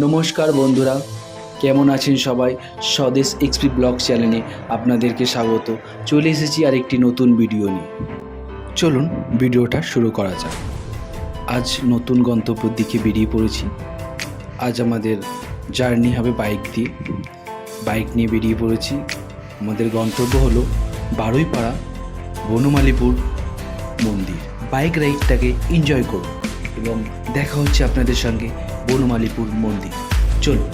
নমস্কার বন্ধুরা, কেমন আছেন সবাই? স্বদেশ এক্সপি ব্লগ চ্যানেলে আপনাদেরকে স্বাগত। চলে এসেছি আরেকটি নতুন ভিডিও নিয়ে। চলুন ভিডিওটা শুরু করা যাক। আজ নতুন গন্তব্যের দিকে বেরিয়ে পড়েছি। আজ আমাদের জার্নি হবে বাইক নিয়ে বেরিয়ে পড়েছি। আমাদের গন্তব্য হলো বারুইপাড়া বনমালীপুর মন্দির। বাইক রাইডটাকে এনজয় করুন এবং দেখা হচ্ছে আপনাদের সঙ্গে বনমালীপুর মন্দির। চলুন।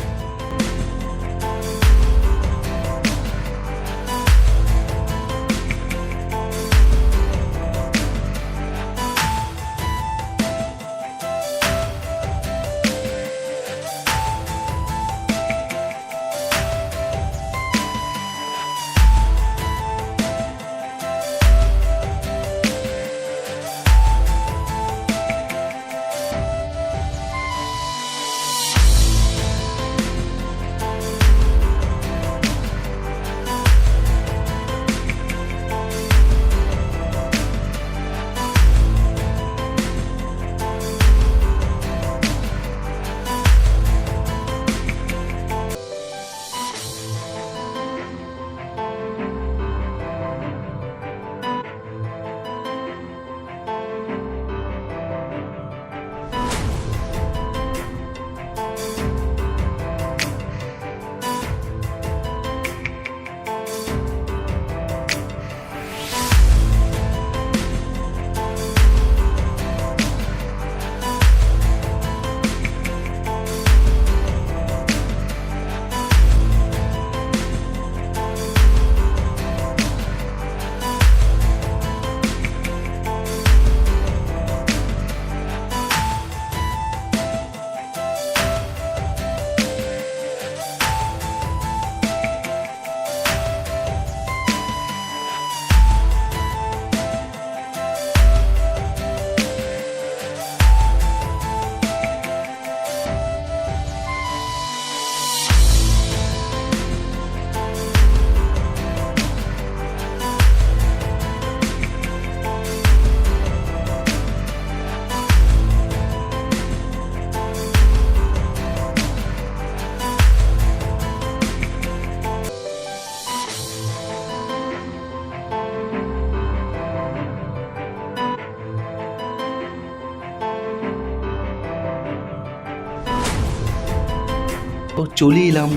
তো চলে এলাম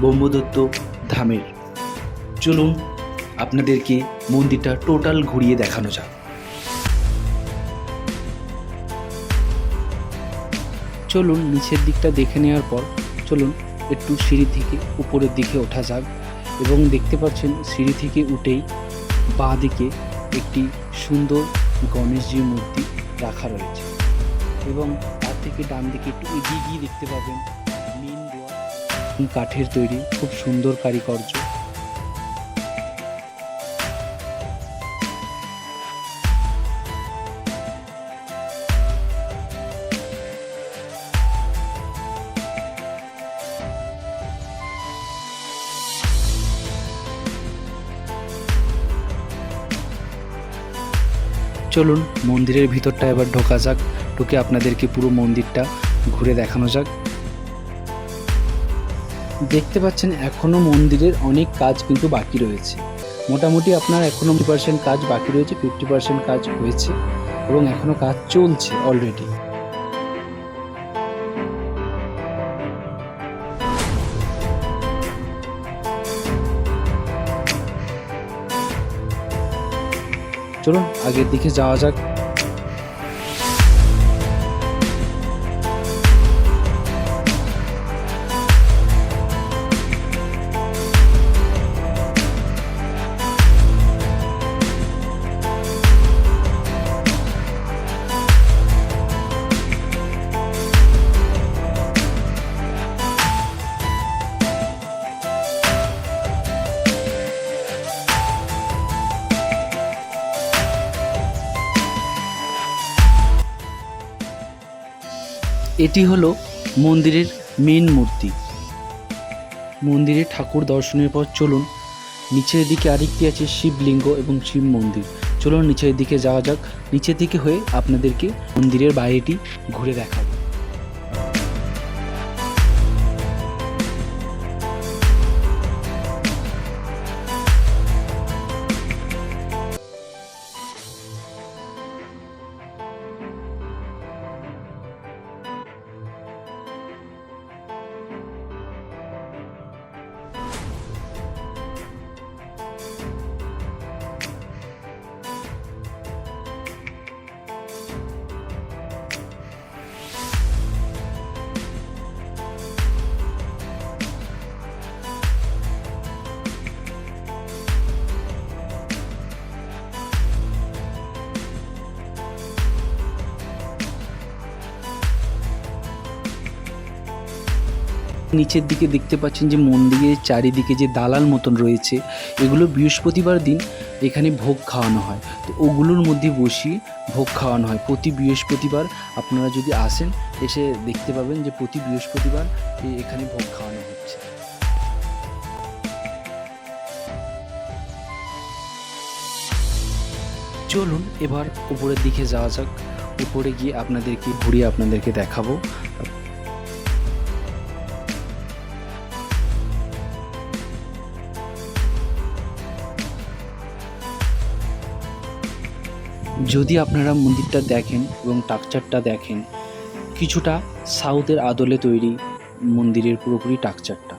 ব্রহ্মদত্ত ধামের। চলুন আপনাদেরকে মন্দিরটা টোটাল ঘুরিয়ে দেখানো যাক। চলুন নিচের দিকটা দেখে নেওয়ার পর চলুন একটু সিঁড়ি থেকে উপরের দিকে ওঠা যাক। এবং দেখতে পাচ্ছেন সিঁড়ি থেকে উঠেই বাঁ দিকে একটি সুন্দর গণেশজির মূর্তি রাখা রয়েছে এবং তার থেকে ডান দিকে একটু এগিয়ে গিয়ে দেখতে পাবেন মেন দুয়ার, কাঠের তৈরি, খুব সুন্দর কারিকার্য। চলুন মন্দিরের ভিতরটা এবার ঢোকা যাক। ঢুকে আপনাদেরকে পুরো মন্দিরটা ঘুরে দেখানো যাক। দেখতে পাচ্ছেন এখনও মন্দিরের অনেক কাজ কিন্তু বাকি রয়েছে। মোটামুটি আপনার এখনও 50% কাজ বাকি রয়েছে, 50% কাজ হয়েছে এবং এখনও কাজ চলছে অলরেডি। চলুন আগের দিকে যাওয়া যাক। এটি হলো মন্দিরের মেন মূর্তি। মন্দিরে ঠাকুর দর্শনের পর চলুন নিচের দিকে আরেকটি আছে শিবলিঙ্গ এবং শিব মন্দির। চলুন নিচের দিকে যাওয়া যাক। নিচের দিকে হয়ে আপনাদেরকে মন্দিরের বাইরেটি ঘুরে দেখাবো। নিচের দিকে দেখতে পাচ্ছেন যে মন্দিরের চারিদিকে যে দালাল মতন রয়েছে, এগুলো বৃহস্পতিবার দিন এখানে ভোগ খাওয়ানো হয়। তো ওগুলোর মধ্যে বসিয়ে ভোগ খাওয়ানো হয় প্রতি বৃহস্পতিবার। আপনারা যদি আসেন এসে দেখতে পাবেন যে প্রতি বৃহস্পতিবার এখানে ভোগ খাওয়ানো হচ্ছে। চলুন এবার উপরের দিকে যাওয়া যাক। উপরে গিয়ে আপনাদেরকে ঘুরিয়ে আপনাদেরকে দেখাবো। যদি আপনারা মন্দিরটা দেখেন এবং টাকচারটা দেখেন, কিছুটা সাউথের আদলে তৈরি মন্দিরের পুরোপুরি টাকচারটা।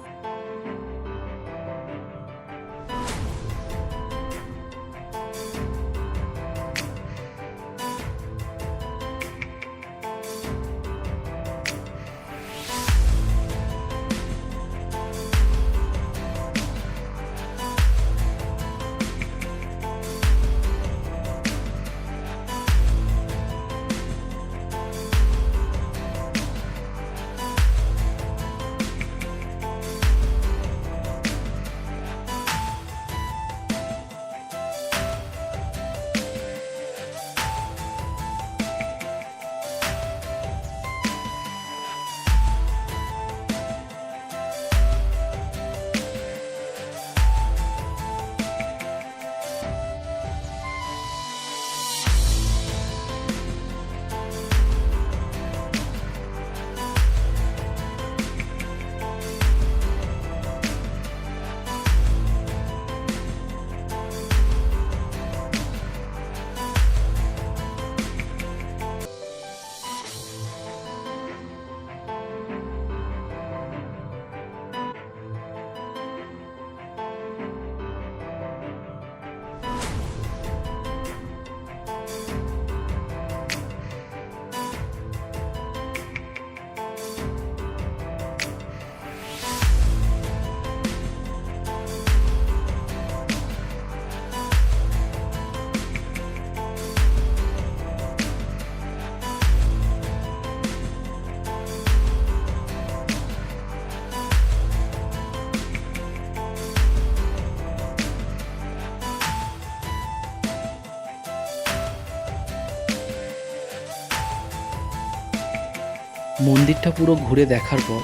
মন্দিরটা পুরো ঘুরে দেখার পর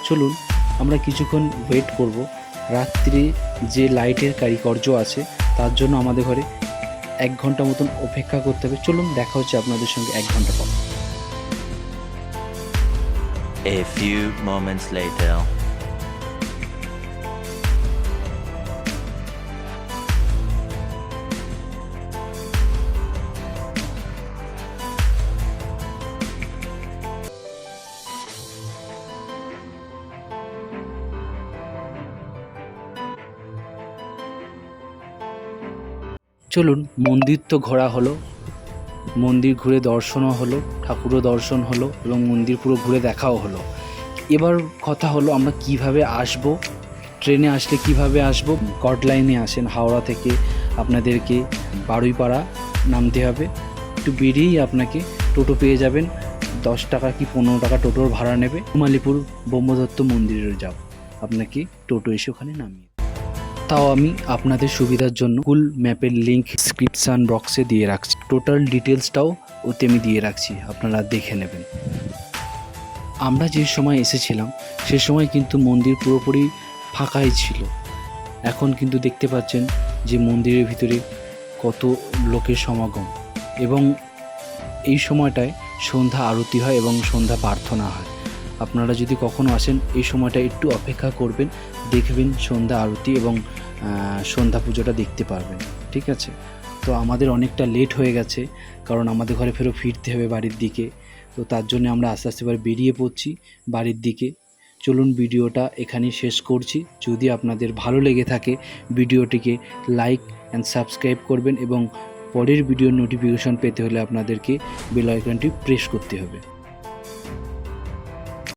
চলুন আমরা কিছুক্ষণ ওয়েট করব। রাত্রে যে লাইটের কারিকর্য আছে তার জন্য আমাদের ঘরে 1 ঘন্টা মতন অপেক্ষা করতে হবে। চলুন দেখা হচ্ছে আপনাদের সঙ্গে 1 ঘন্টা পর। A few moments later. চলুন মন্দির তো ঘোরা হলো, মন্দির ঘুরে দর্শনও হলো, ঠাকুরও দর্শন হলো এবং মন্দির পুরো ঘুরে দেখাও হলো। এবার কথা হলো আমরা কিভাবে আসব, ট্রেনে আসলে কিভাবে আসব। কট লাইনে আসেন হাওড়া থেকে আপনাদেরকে বারুইপাড়া নামতে হবে। একটু বেরিয়েই আপনাকে টোটো পেয়ে যাবেন, 10 টাকা কি 15 টাকা টোটোর ভাড়া নেবে। মালিপুর ব্রহ্মদত্ত মন্দিরে যাব, আপনাকে টোটো এসে ওখানে নামিয়ে। তাও আমি আপনাদের সুবিধার জন্য গুগল ম্যাপের লিঙ্ক ডেসক্রিপশান বক্সে দিয়ে রাখছি, টোটাল ডিটেলসটাও ওতে আমি দিয়ে রাখছি, আপনারা দেখে নেবেন। আমরা যে সময় এসেছিলাম সে সময় কিন্তু মন্দির পুরোপুরি ফাঁকাই ছিল। এখন কিন্তু দেখতে পাচ্ছেন যে মন্দিরের ভিতরে কত লোকের সমাগম, এবং এই সময়টায় সন্ধ্যা আরতি হয় এবং সন্ধ্যা প্রার্থনা হয়। আপনারা যদি কখনো আসেন এই সময়টা একটু অপেক্ষা করবেন, দেখবেন সন্ধ্যা আরতি এবং সন্ধ্যা পুজোটা দেখতে পারবেন। ঠিক আছে, তো আমাদের অনেকটা লেট হয়ে গেছে, কারণ আমাদের ঘরে ফেরত ফিরতে হবে বাড়ির দিকে। তো তার জন্য আমরা আস্তে আস্তে এবার বেরিয়ে পড়ছি বাড়ির দিকে। চলুন ভিডিওটা এখানেই শেষ করছি। যদি আপনাদের ভালো লেগে থাকে ভিডিওটিকে লাইক অ্যান্ড সাবস্ক্রাইব করবেন, এবং পরের ভিডিওর নোটিফিকেশন পেতে হলে আপনাদেরকে বেল আইকনটি প্রেস করতে হবে।